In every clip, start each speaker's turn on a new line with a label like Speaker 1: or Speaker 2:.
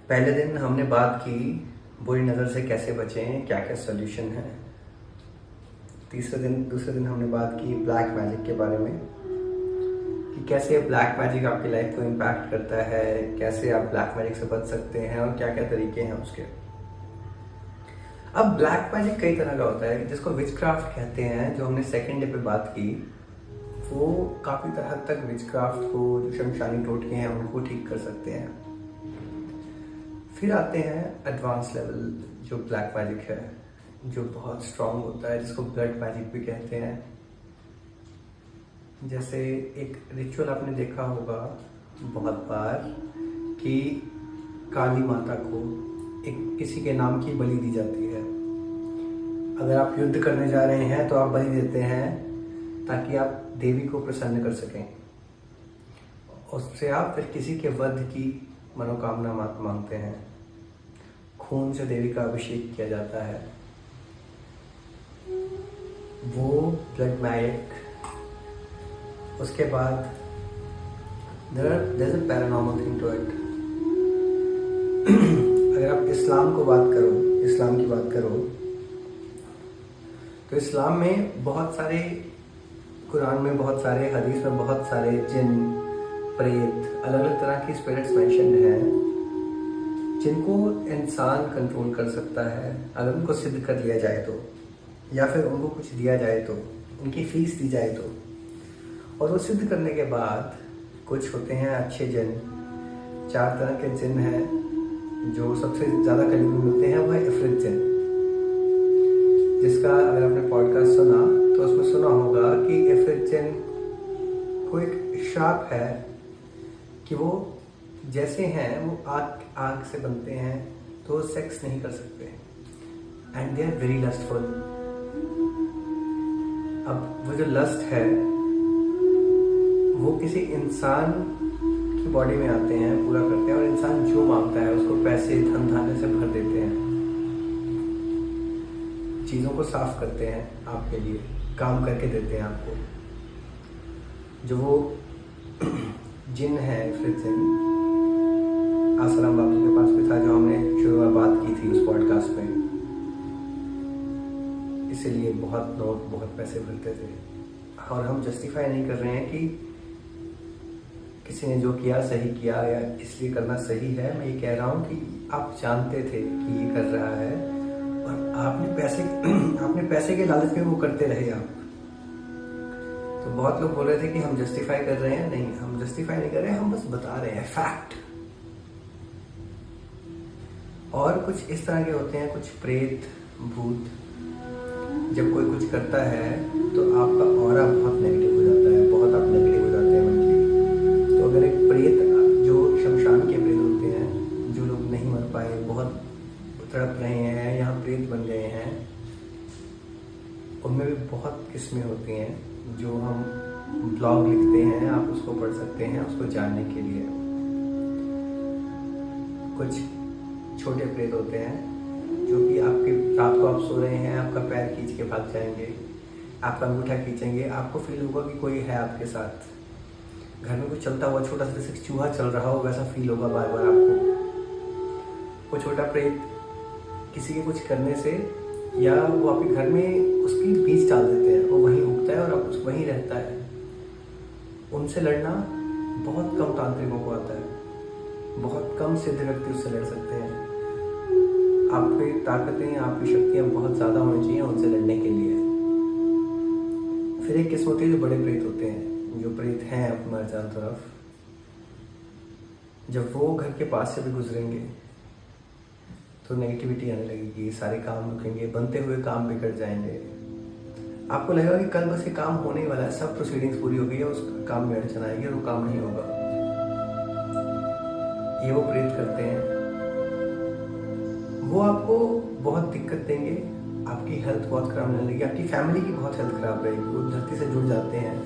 Speaker 1: पहले दिन हमने बात की बुरी नज़र से कैसे बचें, क्या क्या सोल्यूशन है। दूसरे दिन हमने बात की ब्लैक मैजिक के बारे में कि कैसे ब्लैक मैजिक आपकी लाइफ को इम्पैक्ट करता है, कैसे आप ब्लैक मैजिक से बच सकते हैं और क्या क्या तरीके हैं उसके। अब ब्लैक मैजिक कई तरह का होता है जिसको विचक्राफ्ट कहते हैं। जो हमने सेकेंड डे पे बात की वो काफ़ी हद तक विचक्राफ्ट को, जो शमशानी टोटके हैं उनको ठीक कर सकते हैं। फिर आते हैं एडवांस लेवल जो ब्लैक मैजिक है, जो बहुत स्ट्रांग होता है, जिसको ब्लड मैजिक भी कहते हैं। जैसे एक रिचुअल आपने देखा होगा बहुत बार कि काली माता को एक किसी के नाम की बलि दी जाती है। अगर आप युद्ध करने जा रहे हैं तो आप बलि देते हैं ताकि आप देवी को प्रसन्न कर सकें। उससे आप फिर किसी के वध की मनोकामना मांगते हैं। खून से देवी का अभिषेक किया जाता है। वो ब्लड मैजिक। उसके बाद there's a paranormal thing to it। अगर आप इस्लाम की बात करो तो इस्लाम में बहुत सारे, कुरान में बहुत सारे, हदीस में बहुत सारे जिन, प्रेत, अलग अलग तरह की स्पिरिट्स मेंशन्ड हैं जिनको इंसान कंट्रोल कर सकता है अगर उनको सिद्ध कर लिया जाए तो, या फिर उनको कुछ दिया जाए तो, उनकी फीस दी जाए तो। और वो सिद्ध करने के बाद कुछ होते हैं अच्छे जिन। 4 तरह के जिन हैं जो सबसे ज़्यादा करीब में मिलते हैं, वो है इफरित जिन, जिसका अगर आपने पॉडकास्ट सुना तो उसमें सुना होगा कि इफरित जिन को एक श्राप है कि वो जैसे हैं वो आग से बनते हैं तो सेक्स नहीं कर सकते and they are very lustful. अब वो जो लस्ट है वो किसी इंसान की बॉडी में आते हैं, पूरा करते हैं, और इंसान जो मांगता है उसको पैसे, धन धान्य से भर देते हैं। चीज़ों को साफ करते हैं आपके लिए, काम करके देते हैं आपको। जो वो जिन है इफरित जिन, आसाराम बाबू के पास भी था, जो हमने शुरू में बात की थी उस पॉडकास्ट में। इसीलिए बहुत लोग बहुत पैसे भरते थे। और हम जस्टिफाई नहीं कर रहे हैं कि किसी ने जो किया सही किया या इसलिए करना सही है। मैं ये कह रहा हूँ कि आप जानते थे कि ये कर रहा है और आपने पैसे के लालच में वो करते रहे आप। तो बहुत लोग बोल रहे थे कि हम जस्टिफाई कर रहे हैं। नहीं, हम जस्टिफाई नहीं कर रहे हैं, हम बस बता रहे हैं फैक्ट। और कुछ इस तरह के होते हैं, कुछ प्रेत, भूत, जब कोई कुछ करता है तो आपका ऑरा बहुत नेगेटिव हो जाता है, बहुत आप नेगेटिव हो जाते हैं मेंटली। तो अगर एक प्रेत, जो शमशान के प्रेत होते हैं, जो लोग नहीं मर पाए, बहुत तड़प रहे हैं, यहाँ प्रेत बन गए हैं, उनमें भी बहुत किस्में होती हैं जो हम ब्लॉग लिखते हैं, आप उसको पढ़ सकते हैं उसको जानने के लिए। कुछ छोटे प्रेत होते हैं जो कि आपके रात को आप सो रहे हैं, आपका पैर खींच के भाग जाएंगे, आपका अंगूठा खींचेंगे, आपको फील होगा कि कोई है आपके साथ। घर में कुछ चलता हुआ छोटा सा जैसे चूहा चल रहा हो, वैसा फील होगा बार बार आपको। वो छोटा प्रेत किसी के कुछ करने से, या वो आपके घर में उसकी बीज डाल देते हैं, वो वहीं उगता है और आप उस वहीं रहता है। उनसे लड़ना बहुत कम तांत्रिकों को आता है, बहुत कम सिद्ध व्यक्ति उससे लड़ सकते हैं। आपकी ताकतें, आपकी शक्तियाँ बहुत ज़्यादा होनी चाहिए उनसे लड़ने के लिए। फिर एक किस्म होती है जो बड़े प्रेत होते हैं, जो प्रेत हैं अपने चारों तरफ। जब वो घर के पास से भी गुजरेंगे तो नेगेटिविटी आने लगेगी, सारे काम रुकेंगे, बनते हुए काम बिगड़ जाएंगे। आपको लगेगा कि कल बस ये काम होने ही वाला है, सब प्रोसीडिंग्स पूरी हो गई है, उस काम में अड़चन आएगी और वो काम नहीं होगा। ये वो प्रेत करते हैं। वो आपको बहुत दिक्कत देंगे, आपकी हेल्थ बहुत खराब होने लगेगी, आपकी फैमिली की बहुत हेल्थ खराब रहेगी। वो धरती से जुड़ जाते हैं।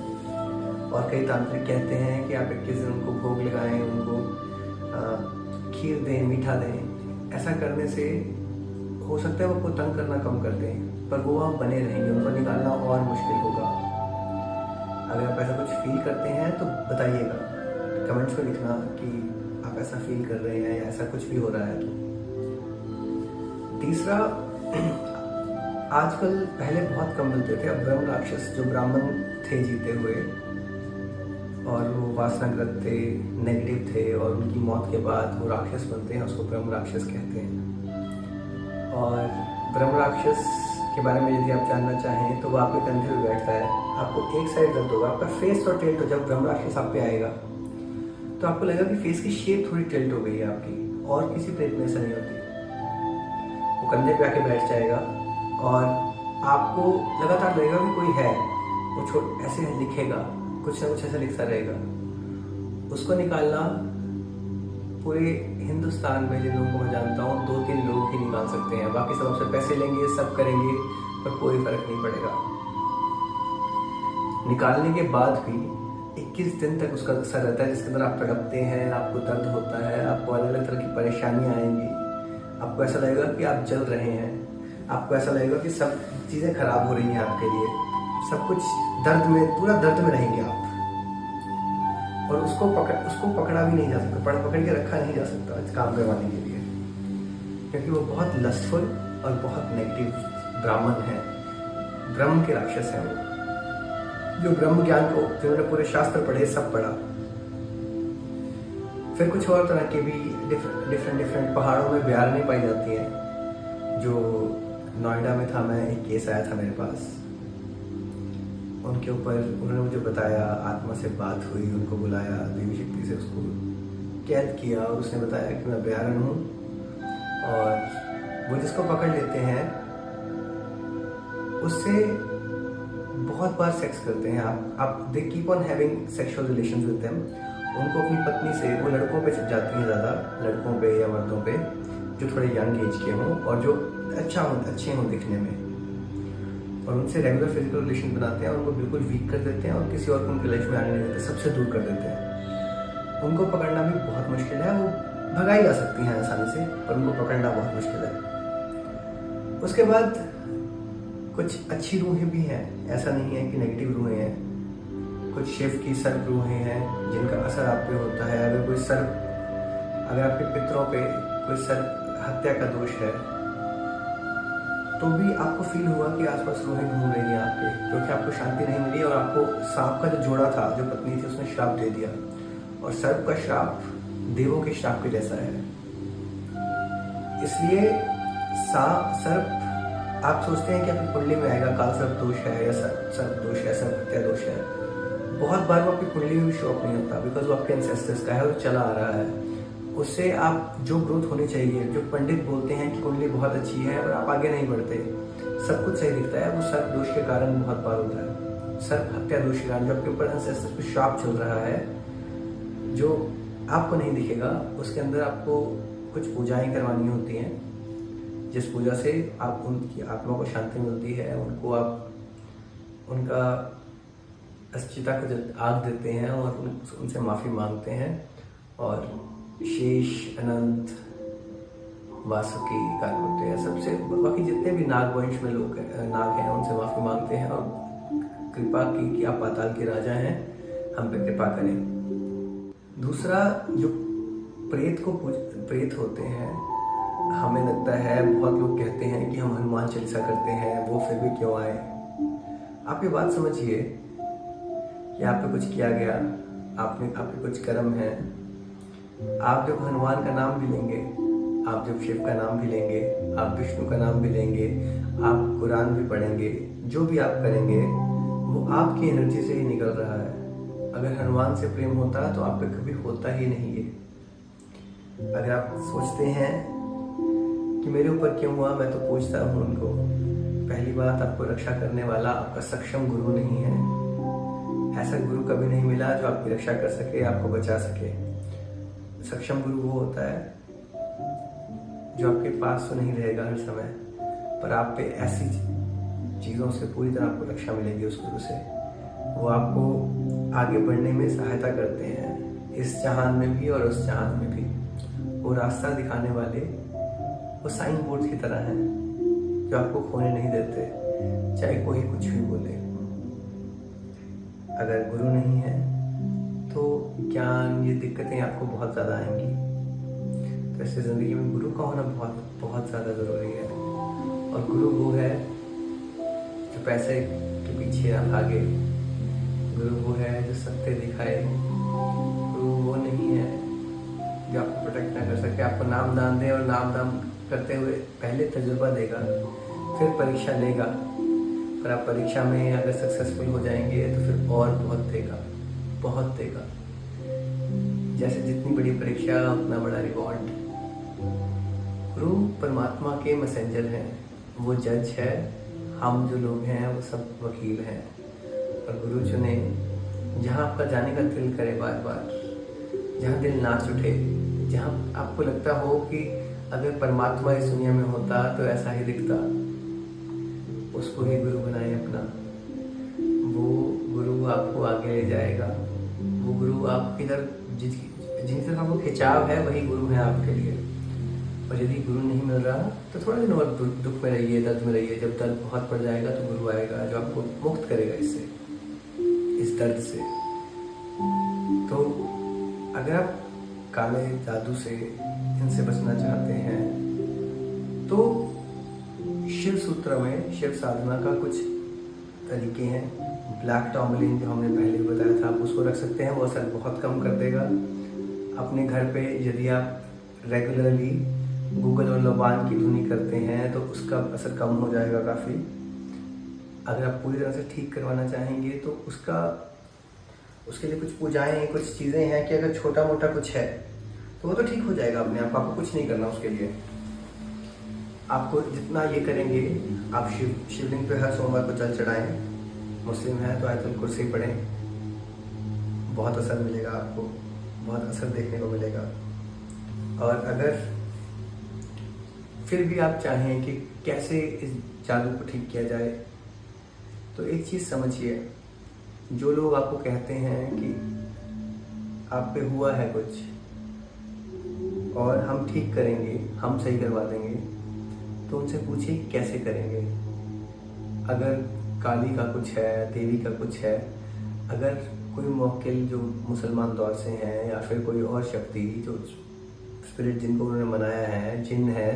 Speaker 1: और कई तांत्रिक कहते हैं कि आप 21 दिन उनको भोग लगाएं, उनको खीर दें, मीठा दें। ऐसा करने से हो सकता है वो आपको तंग करना कम कर दें, पर वो वहाँ बने रहेंगे, उनको निकालना और मुश्किल होगा। अगर आप ऐसा कुछ फील करते हैं तो बताइएगा, कमेंट्स में लिखना कि आप ऐसा फील कर रहे हैं या ऐसा कुछ भी हो रहा है तो। तीसरा, आजकल पहले बहुत कम मिलते थे, अब ब्रह्म राक्षस जो ब्राह्मण थे जीते हुए और वो वासनाग्रस्त थे, नेगेटिव थे और उनकी मौत के बाद वो राक्षस बनते हैं, उसको ब्रह्म राक्षस कहते हैं। और ब्रह्म राक्षस के बारे में यदि आप जानना चाहें तो वो आपके कंधे पे बैठता है, आपको एक साइड दर्द होगा, आपका फेस और टिल्ट हो, जब ब्रह्म राक्षस आप पे आएगा तो आपको लगेगा कि फेस की शेप थोड़ी टिल्ट हो गई है आपकी, और किसी प्रेत में ऐसा नहीं होती। वो कंधे पे आके बैठ जाएगा और आपको लगातार लगेगा कि कोई है, वो ऐसे लिखेगा, कुछ ना कुछ ऐसा लिखता रहेगा। उसको निकालना पूरे हिंदुस्तान में जिन लोगों को मैं जानता हूँ 2-3 लोग ही निकाल सकते हैं, बाकी सब आपसे पैसे लेंगे, सब करेंगे, पर कोई फर्क नहीं पड़ेगा। निकालने के बाद भी 21 दिन तक उसका असर रहता है, जिसके अंदर आप तड़पते हैं, आपको दर्द होता है, आपको अलग अलग तरह की परेशानियाँ आएंगी, आपको ऐसा लगेगा कि आप जल रहे हैं, आपको ऐसा लगेगा कि सब चीज़ें खराब हो रही हैं आपके लिए, सब कुछ दर्द में, पूरा दर्द में रहेंगे आप। और उसको पकड़ा भी नहीं जा सकता, पकड़ के रखा नहीं जा सकता इस काम करवाने के लिए, क्योंकि वो बहुत लस्टफुल और बहुत नेगेटिव ब्राह्मण है, ब्रह्म के राक्षस हैं वो, जो ब्रह्म ज्ञान को, जिन्होंने पूरे शास्त्र पढ़े, सब पढ़ा। फिर कुछ और तरह के भी डिफरेंट पहाड़ों में बयारने पाई जाती हैं। जो नोएडा में था, मैं एक केस आया था मेरे पास, उनके ऊपर उन्होंने मुझे बताया, आत्मा से बात हुई, उनको बुलाया, देवी शक्ति से उसको कैद किया और उसने बताया कि मैं बयारन हूँ, और वो जिसको पकड़ लेते हैं उससे बहुत बार सेक्स करते हैं। आप they keep on having sexual relations with them. उनको अपनी पत्नी से, वो लड़कों पे जाती हैं ज़्यादा, लड़कों पे या मर्दों पे जो थोड़े यंग एज के हों और जो अच्छे हों दिखने में, और उनसे रेगुलर फिजिकल रिलेशन बनाते हैं, उनको बिल्कुल वीक कर देते हैं और किसी और को उनकी लाइफ में आने नहीं देते, सबसे दूर कर देते हैं। उनको पकड़ना भी बहुत मुश्किल है, वो भगाई जा सकती हैं आसानी से, पर उनको पकड़ना बहुत मुश्किल है। उसके बाद कुछ अच्छी रूहें भी हैं, ऐसा नहीं है कि नेगेटिव रूहें हैं। कुछ शिव की सर्प रूहें हैं जिनका असर आप पे होता है। अगर आपके पितरों पे कोई सर्प हत्या का दोष है तो भी आपको फील हुआ कि आसपास रूहें घूम रही हैं आपके, क्योंकि आपको शांति नहीं मिली और आपको सांप का जो जोड़ा था, जो पत्नी थी, उसने श्राप दे दिया, और सर्प का श्राप देवों के श्राप के जैसा है। इसलिए सर्प, आप सोचते हैं कि आपकी कुंडली में आएगा, काल सर्प दोष है या सर्प दोष है, सर्प हत्या दोष है, बहुत बार वो आपकी कुंडली में भी शो अप नहीं होता, बिकॉज वो आपके एंसेस्टर्स का है और चला आ रहा है। उससे आप जो ग्रोथ होनी चाहिए, जो पंडित बोलते हैं कि कुंडली बहुत अच्छी है और आप आगे नहीं बढ़ते, सब कुछ सही दिखता है, वो सर्प दोष के कारण बहुत बार होता है। सर्प हत्या दोष के कारण, जो आपके ऊपर एंसेस्टर्स पे श्राप चल रहा है, जो आपको नहीं दिखेगा, उसके अंदर आपको कुछ पूजाएं करवानी होती हैं, जिस पूजा से आप उनकी आत्मा को शांति मिलती है, उनको आप उनका अस्चिता को आग देते हैं और उनसे माफ़ी मांगते हैं, और शेष, अनंत, वासुकी, कालमूत्र, सबसे बाकी जितने भी नागवंश में लोग नाग हैं उनसे माफ़ी मांगते हैं और कृपा की कि आप पाताल के राजा हैं, हम पे कृपा करें। दूसरा, जो प्रेत होते हैं, हमें लगता है, बहुत लोग कहते हैं कि हम हनुमान चालीसा करते हैं, वो फिर भी क्यों आए। आप ये बात समझिए कि आप पे कुछ किया गया, आपके कुछ कर्म है। आप जब हनुमान का नाम भी लेंगे, आप जब शिव का नाम भी लेंगे, आप विष्णु का नाम भी लेंगे, आप कुरान भी पढ़ेंगे, जो भी आप करेंगे वो आपकी एनर्जी से ही निकल रहा है। अगर हनुमान से प्रेम होता तो आप पे कभी होता ही नहीं है। अगर आप सोचते हैं कि मेरे ऊपर क्यों हुआ, मैं तो पूछता हूँ उनको। पहली बात, आपको रक्षा करने वाला आपका सक्षम गुरु नहीं है। ऐसा गुरु कभी नहीं मिला जो आपकी रक्षा कर सके, आपको बचा सके। सक्षम गुरु वो होता है जो आपके पास तो नहीं रहेगा हर समय, पर आप पे ऐसी चीज़ों से पूरी तरह आपको रक्षा मिलेगी उस गुरु से। वो आपको आगे बढ़ने में सहायता करते हैं, इस जहान में भी और उस जहान में भी। वो रास्ता दिखाने वाले, वो साइन बोर्ड की तरह हैं जो आपको खोने नहीं देते, चाहे कोई कुछ भी बोले। अगर गुरु नहीं है तो ज्ञान, ये दिक्कतें आपको बहुत ज़्यादा आएंगी। वैसे ज़िंदगी में गुरु का होना बहुत बहुत ज़्यादा ज़रूरी है। और गुरु वो है जो पैसे के पीछे ना भागे, गुरु वो है जो सत्य दिखाए, गुरु वो नहीं है जो आपको प्रोटेक्ट ना कर सके, आपको नाम दान दे और नाम दान करते हुए पहले तजुर्बा देगा, फिर परीक्षा लेगा। पर आप परीक्षा में अगर सक्सेसफुल हो जाएंगे तो फिर और बहुत देगा, बहुत देगा। जैसे जितनी बड़ी परीक्षा उतना बड़ा रिवॉर्ड। गुरु परमात्मा के मैसेंजर हैं, वो जज है, हम जो लोग हैं वो सब वकील हैं। और गुरु चुने जहाँ आपका जाने का दिल करे बार बार, जहाँ दिल नाच उठे, जहाँ आपको लगता हो कि अगर परमात्मा इस दुनिया में होता तो ऐसा ही दिखता, उसको ही गुरु बनाए अपना। वो गुरु आपको आगे ले जाएगा, वो गुरु आप इधर जिन तरफ आपको खिंचाव है वही गुरु है आपके लिए। और यदि गुरु नहीं मिल रहा तो थोड़ा दिन और दुख में रहिए, दर्द में रहिए। जब दर्द बहुत बढ़ जाएगा तो गुरु आएगा जो आपको मुक्त करेगा इससे, इस दर्द से। तो अगर आप काले जादू से इनसे बचना चाहते हैं तो शिव सूत्र में शिव साधना का कुछ तरीके हैं। ब्लैक टॉर्मलिन जो हमने पहले भी बताया था, आप उसको रख सकते हैं, वो असर बहुत कम कर देगा। अपने घर पे यदि आप रेगुलरली गूगल और लबान की धुनी करते हैं तो उसका असर कम हो जाएगा काफ़ी। अगर आप पूरी तरह से ठीक करवाना चाहेंगे तो उसके लिए कुछ पूजाएं, कुछ चीज़ें हैं कि अगर छोटा मोटा कुछ है तो वो तो ठीक हो जाएगा अपने आप, आपको कुछ नहीं करना उसके लिए। आपको जितना ये करेंगे, आप शिवलिंग पे हर सोमवार को जल चढ़ाएं, मुस्लिम है तो आयतुल कुर्सी पढ़ें, बहुत असर मिलेगा आपको, बहुत असर देखने को मिलेगा। और अगर फिर भी आप चाहें कि कैसे इस जादू को ठीक किया जाए तो एक चीज़ समझिए, जो लोग आपको कहते हैं कि आप पे हुआ है कुछ और हम ठीक करेंगे, हम सही करवा देंगे, तो उनसे पूछिए कैसे करेंगे। अगर काली का कुछ है, देवी का कुछ है, अगर कोई मौकिल जो मुसलमान दौर से हैं या फिर कोई और शक्ति जो स्पिरिट जिनको उन्होंने मनाया है, जिन है,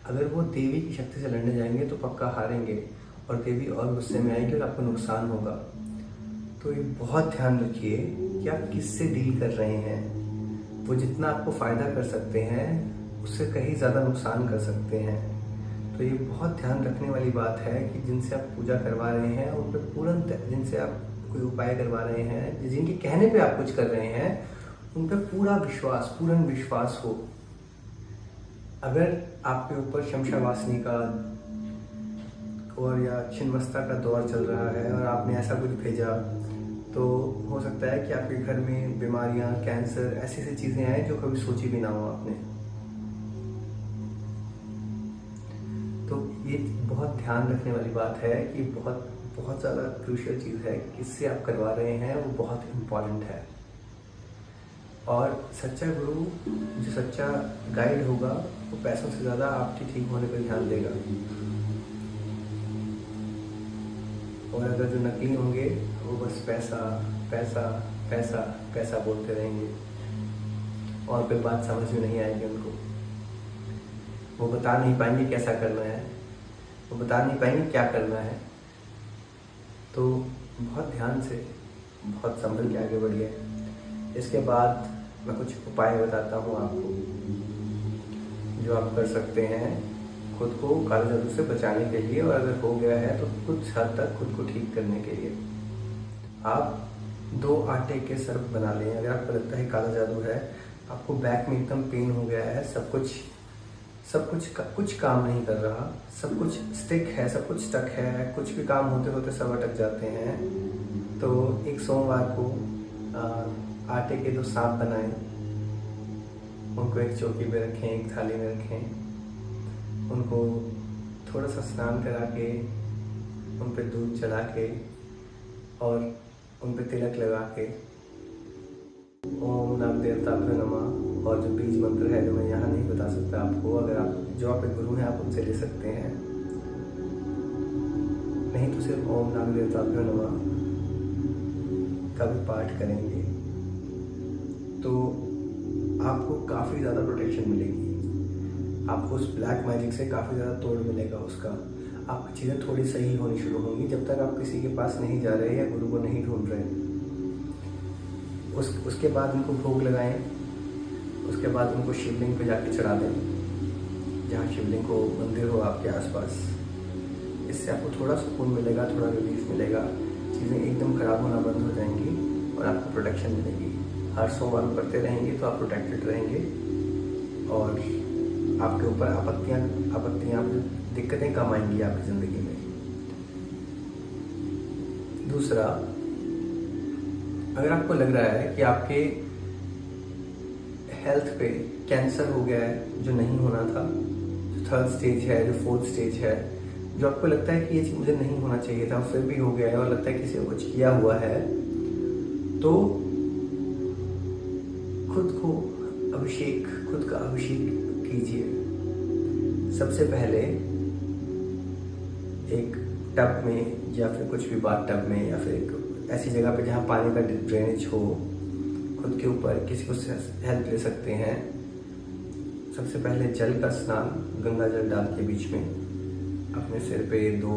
Speaker 1: अगर वो देवी की शक्ति से लड़ने जाएंगे तो पक्का हारेंगे और देवी और गुस्से में आएगी और आपको नुकसान होगा। तो ये बहुत ध्यान रखिए कि आप किससे डील कर रहे हैं। वो जितना आपको फ़ायदा कर सकते हैं उससे कहीं ज़्यादा नुकसान कर सकते हैं। तो ये बहुत ध्यान रखने वाली बात है कि जिनसे आप पूजा करवा रहे हैं उन पर पूर्ण, जिनसे आप कोई उपाय करवा रहे हैं, जिनके कहने पे आप कुछ कर रहे हैं, उन पर पूरा विश्वास, पूर्ण विश्वास हो। अगर आपके ऊपर शमशावासनी का और या छिन्नमस्ता का दौर चल रहा है और आपने ऐसा कुछ भेजा तो हो सकता है कि आपके घर में बीमारियां, कैंसर, ऐसी ऐसी चीज़ें आए जो कभी सोची भी ना हो आपने। तो ये बहुत ध्यान रखने वाली बात है कि बहुत बहुत ज़्यादा क्रूशियल चीज़ है, किससे आप करवा रहे हैं वो बहुत इम्पॉर्टेंट है। और सच्चा गुरु, जो सच्चा गाइड होगा, वो पैसों से ज़्यादा आपके ठीक होने पर ध्यान देगा। और अगर जो नकली होंगे वो बस पैसा पैसा पैसा पैसा बोलते रहेंगे और कोई बात समझ में नहीं आएगी उनको। वो बता नहीं पाएंगे कैसा करना है, वो बता नहीं पाएंगे क्या करना है। तो बहुत ध्यान से, बहुत संभल के आगे बढ़िए। इसके बाद मैं कुछ उपाय बताता हूँ आपको जो आप कर सकते हैं खुद को काले जादू से बचाने के लिए, और अगर हो गया है तो कुछ हद तक खुद को ठीक करने के लिए। आप 2 आटे के सर्प बना लें। अगर आपको लगता है काला जादू है, आपको बैक में एकदम पेन हो गया है, कुछ काम नहीं कर रहा, सब कुछ स्टिक है, सब कुछ स्टक है, कुछ भी काम होते होते सब अटक जाते हैं, तो एक सोमवार को आटे के 2 सांप बनाएं, उनको एक चौकी पे रखें, एक थाली में रखें, उनको थोड़ा सा स्नान करा के, उन पे दूध चढ़ा के और उन पे तिलक लगा के ओम नाम देवताभ्यो नमः, और जो बीज मंत्र है जो मैं यहाँ नहीं बता सकता आपको, अगर आप जो आपके गुरु हैं आप उनसे ले सकते हैं, नहीं तो सिर्फ ओम नाम देवताभ्यो नमः का भी पाठ करेंगे तो आपको काफ़ी ज़्यादा प्रोटेक्शन मिलेगी। आपको उस ब्लैक मैजिक से काफ़ी ज़्यादा तोड़ मिलेगा उसका। आपकी चीज़ें थोड़ी सही होनी शुरू होंगी जब तक आप किसी के पास नहीं जा रहे या गुरु को नहीं ढूंढ रहे। उसके बाद उनको भोग लगाएं। उसके बाद उनको शिवलिंग पे जाके चढ़ा दें, जहाँ शिवलिंग को मंदिर हो आपके आसपास। इससे आपको थोड़ा सुकून मिलेगा, थोड़ा रिलीफ मिलेगा, चीज़ें एकदम ख़राब होना बंद हो जाएंगी और आपको प्रोटेक्शन मिलेगी। हर सोमवार करते रहेंगे तो आप प्रोटेक्टेड रहेंगे और आपके ऊपर आपत्तियाँ दिक्कतें कम आएंगी आपकी ज़िंदगी में। दूसरा, अगर आपको लग रहा है कि आपके हेल्थ पे कैंसर हो गया है जो नहीं होना था, जो 3rd स्टेज है, जो 4th स्टेज है, जो आपको लगता है कि ये चीज़ मुझे नहीं होना चाहिए था फिर भी हो गया है और लगता है किसी ने कुछ किया हुआ है, तो खुद का अभिषेक कीजिए। सबसे पहले एक टब में या फिर कुछ भी बाथ टब में या फिर एक ऐसी जगह पे जहाँ पानी का ड्रेनेज हो, खुद के ऊपर किसी को हेल्प ले सकते हैं। सबसे पहले जल का स्नान गंगा जल डाल के बीच में अपने सिर पे दो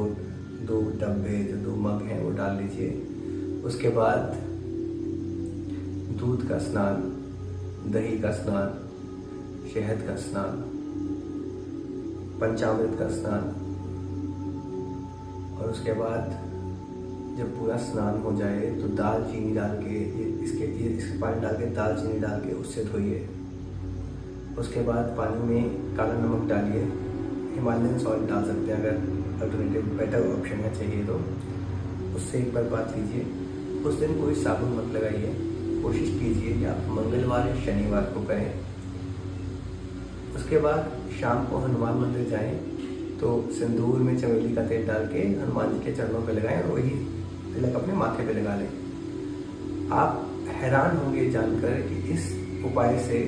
Speaker 1: डब्बे जो 2 मग हैं वो डाल लीजिए। उसके बाद दूध का स्नान, दही का स्नान, शहद का स्नान, पंचामृत का स्नान, और उसके बाद जब पूरा स्नान हो जाए तो दाल चीनी डाल के इसके पानी डाल के दाल चीनी डाल के उससे धोइए। उसके बाद पानी में काला नमक डालिए, हिमालयन सॉल्ट डाल सकते हैं अगर अल्टरनेटिव बेटर ऑप्शन है चाहिए तो। उससे एक बार बात लीजिए। उस दिन कोई साबुन मत लगाइए, कोशिश कीजिए कि आप मंगलवार या शनिवार को करें। उसके बाद शाम को हनुमान मंदिर जाएं तो सिंदूर में चमेली का तेल डाल के हनुमान जी के चरणों पे लगाएं और वही तिलक अपने माथे पे लगा लें। आप हैरान होंगे जानकर कि इस उपाय से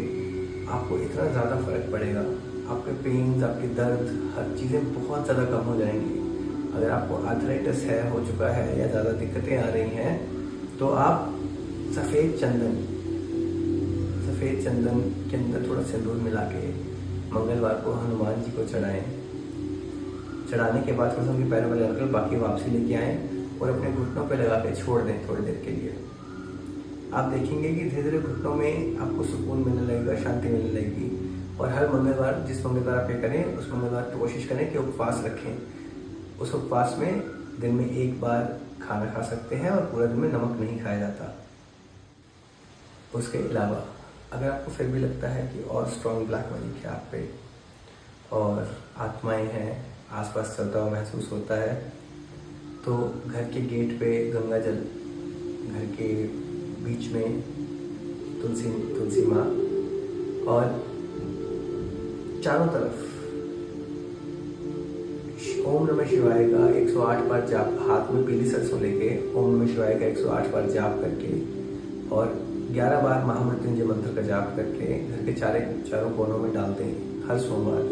Speaker 1: आपको इतना ज़्यादा फर्क पड़ेगा। आपके पेन्स, आपके दर्द, हर चीज़ें बहुत ज़्यादा कम हो जाएंगी। अगर आपको आर्थराइटिस हो चुका है या ज़्यादा दिक्कतें आ रही हैं तो आप सफ़ेद चंदन के अंदर थोड़ा सिंदूर मिला के मंगलवार को हनुमान जी को चढ़ाएं। चढ़ाने के बाद थोड़ा सा उनके पैरों में लगाकर बाकी वापसी लेके आएँ और अपने घुटनों पे लगा के छोड़ दें थोड़ी देर के लिए। आप देखेंगे कि धीरे धीरे घुटनों में आपको सुकून मिलने लगेगा, शांति मिलने लगेगी। और हर मंगलवार, जिस मंगलवार आप ये करें उस मंगलवार की कोशिश करें कि उपवास रखें। उस उपवास में दिन में 1 बार खाना खा सकते हैं और पूरा दिन में नमक नहीं खाया जाता। उसके अलावा अगर आपको फिर भी लगता है कि और स्ट्रॉन्ग ब्लैक मैजिक है आप पे और आत्माएं हैं, आसपास चलता हुआ महसूस होता है, तो घर के गेट पे गंगा जल, घर के बीच में तुलसी माँ और चारों तरफ ओम नमः शिवाय का 108 बार जाप, हाथ में पीली सरसों लेके ओम नमः शिवाय का 108 बार जाप करके और 11 बार महामृत्युंजय मंत्र का जाप करके घर के चारों कोनों में डालते हैं हर सोमवार।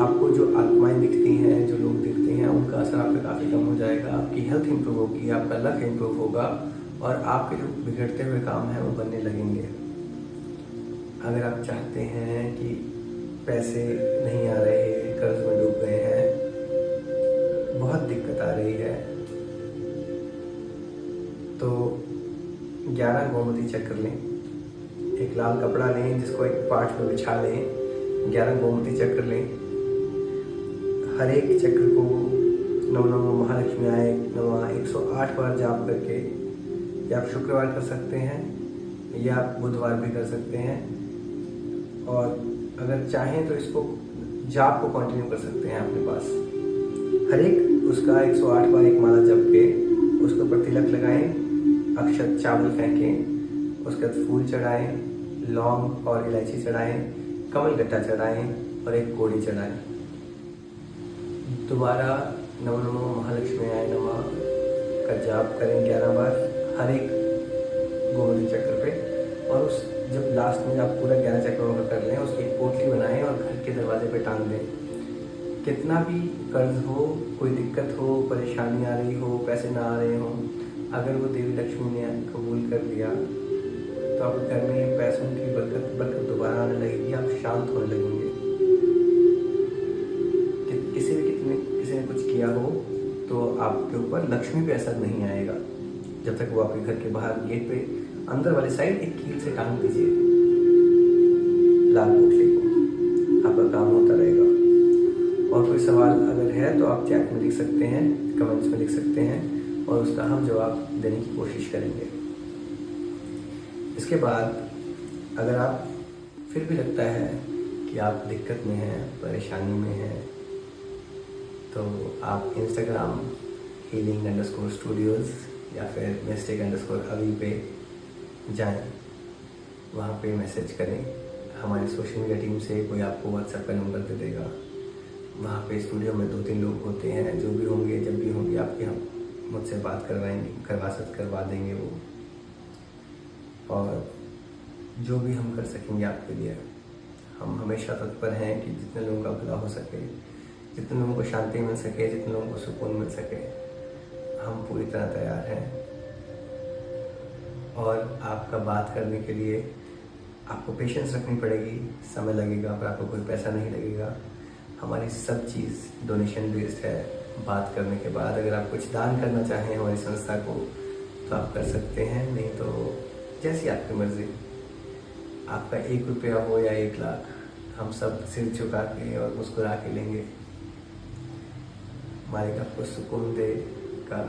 Speaker 1: आपको जो आत्माएं दिखती हैं, जो लोग दिखते हैं, उनका असर आप पे काफ़ी कम हो जाएगा। आपकी हेल्थ इंप्रूव होगी, आपका लक इंप्रूव होगा और आपके जो बिगड़ते हुए काम हैं वो बनने लगेंगे। अगर आप चाहते हैं कि पैसे नहीं आ रहे, कर्ज में डूब गए हैं, बहुत दिक्कत आ रही है, तो 11 गोमती चक्र लें। एक लाल कपड़ा लें जिसको एक पाठ में बिछा लें, 11 गोमती चक्र लें। हर एक चक्र को नमो नमो महालक्ष्मी आय नमः 108 बार जाप करके, या आप शुक्रवार कर सकते हैं या आप बुधवार भी कर सकते हैं। और अगर चाहें तो इसको जाप को कंटिन्यू कर सकते हैं अपने पास। हर एक उसका 108 बार एक माला जप के उसके ऊपर तिलक लगाएं, अक्षत चावल फेंकें, उसके बाद फूल चढ़ाएं, लौंग और इलायची चढ़ाएं, कमल गट्टा चढ़ाएं और एक कोड़ी चढ़ाएं। दोबारा नमो नमो महालक्ष्मी आय नमः का जाप करें 11 बार हर एक गोमती चक्र पे। और उस जब लास्ट में आप पूरा 11 चक्रों का कर लें, उसकी एक पोटली बनाएं और घर के दरवाजे पे टांग दें। कितना भी कर्ज हो, कोई दिक्कत हो, परेशानी आ रही हो, पैसे ना आ रहे हों, अगर वो देवी लक्ष्मी ने कबूल कर लिया तो आपके घर में बरकत दोबारा आने लगेगी, आप शांत होने लगेंगे। किसी ने कुछ किया हो तो आपके ऊपर लक्ष्मी पे असर नहीं आएगा, जब तक वो आपके घर के बाहर गेट पे अंदर वाली साइड एक कील से टांग दीजिए लाल पोटली को, आपका काम होता रहेगा। और कोई सवाल अगर है तो आप चैट में लिख सकते हैं, कमेंट्स में लिख सकते हैं, और उसका हम जवाब देने की कोशिश करेंगे। इसके बाद अगर आप फिर भी लगता है कि आप दिक्कत में हैं, परेशानी में हैं, तो आप इंस्टाग्राम healing_studios या फिर mystic_avi पे जाएं, वहाँ पे मैसेज करें। हमारी सोशल मीडिया टीम से कोई आपको व्हाट्सएप का नंबर दे देगा। वहाँ पे स्टूडियो में 2-3 लोग होते हैं, जो भी होंगे जब भी होंगे आपके, हम मुझसे बात करवा देंगे वो। और जो भी हम कर सकेंगे आपके लिए, हम हमेशा तत्पर हैं कि जितने लोगों का भला हो सके, जितने लोगों को शांति मिल सके, जितने लोगों को सुकून मिल सके, हम पूरी तरह तैयार हैं। और आपका बात करने के लिए आपको पेशेंस रखनी पड़ेगी, समय लगेगा, पर आपको कोई पैसा नहीं लगेगा। हमारी सब चीज़ डोनेशन बेस्ड है। बात करने के बाद अगर आप कुछ दान करना चाहें हमारी संस्था को तो आप कर सकते हैं, नहीं तो जैसी आपकी मर्ज़ी। आपका 1 रुपया हो या 1 लाख, हम सब सिर झुका के और मुस्कुरा के लेंगे। मालिक आपको सुकून देगा,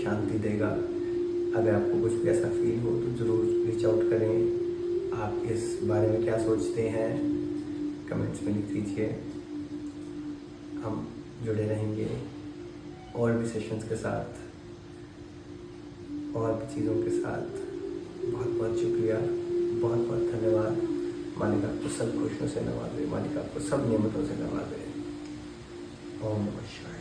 Speaker 1: शांति देगा। अगर आपको कुछ भी ऐसा फील हो तो ज़रूर रीच आउट करें। आप इस बारे में क्या सोचते हैं कमेंट्स में लिख दीजिए, हम जुड़े रहेंगे और भी सेशंस के साथ, और भी चीज़ों के साथ। बहुत बहुत शुक्रिया, बहुत बहुत धन्यवाद। मालिक आपको सब खुशियों से नवाजे, मालिक आपको सब नियमतों से नवाजे। ओम नमः शिवाय।